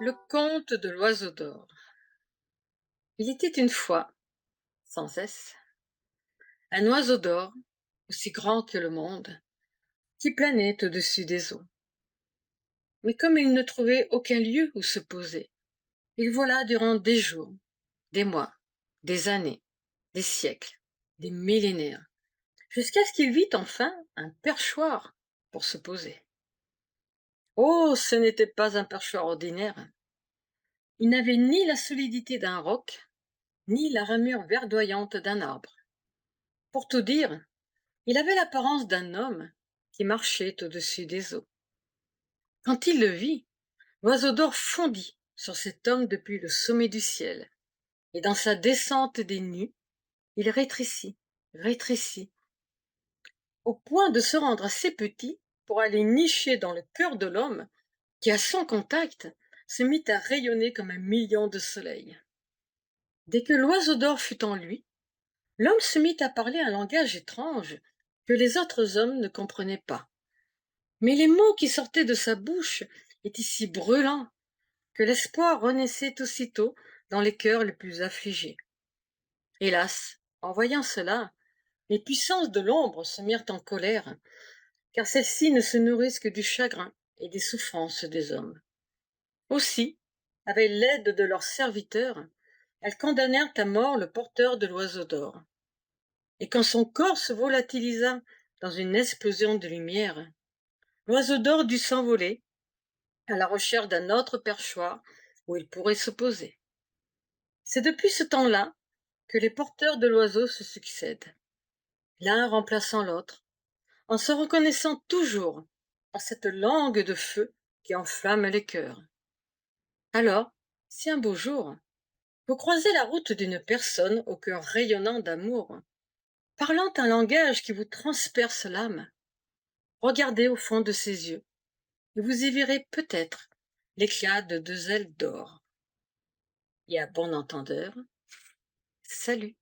Le conte de l'oiseau d'or. Il était une fois, sans S, un oiseau d'or, aussi grand que le monde, qui planait au-dessus des eaux. Mais comme il ne trouvait aucun lieu où se poser, il vola durant des jours, des mois, des années, des siècles, des millénaires, jusqu'à ce qu'il vit enfin un perchoir pour se poser. Oh, ce n'était pas un perchoir ordinaire. Il n'avait ni la solidité d'un roc, ni la ramure verdoyante d'un arbre. Pour tout dire, il avait l'apparence d'un homme qui marchait au-dessus des eaux. Quand il le vit, l'oiseau d'or fondit sur cet homme depuis le sommet du ciel, et dans sa descente des nues, il rétrécit, rétrécit, au point de se rendre assez petit pour aller nicher dans le cœur de l'homme, qui à son contact se mit à rayonner comme un million de soleils. Dès que l'oiseau d'or fut en lui, l'homme se mit à parler un langage étrange que les autres hommes ne comprenaient pas. Mais les mots qui sortaient de sa bouche étaient si brûlants que l'espoir renaissait aussitôt dans les cœurs les plus affligés. Hélas, en voyant cela, les puissances de l'ombre se mirent en colère, car celles-ci ne se nourrissent que du chagrin et des souffrances des hommes. Aussi, avec l'aide de leurs serviteurs, elles condamnèrent à mort le porteur de l'oiseau d'or. Et quand son corps se volatilisa dans une explosion de lumière, l'oiseau d'or dut s'envoler à la recherche d'un autre perchoir où il pourrait se poser. C'est depuis ce temps-là que les porteurs de l'oiseau se succèdent, l'un remplaçant l'autre, en se reconnaissant toujours par cette langue de feu qui enflamme les cœurs. Alors, si un beau jour, vous croisez la route d'une personne au cœur rayonnant d'amour, parlant un langage qui vous transperce l'âme, regardez au fond de ses yeux, et vous y verrez peut-être l'éclat de deux ailes d'or. Et à bon entendeur, salut.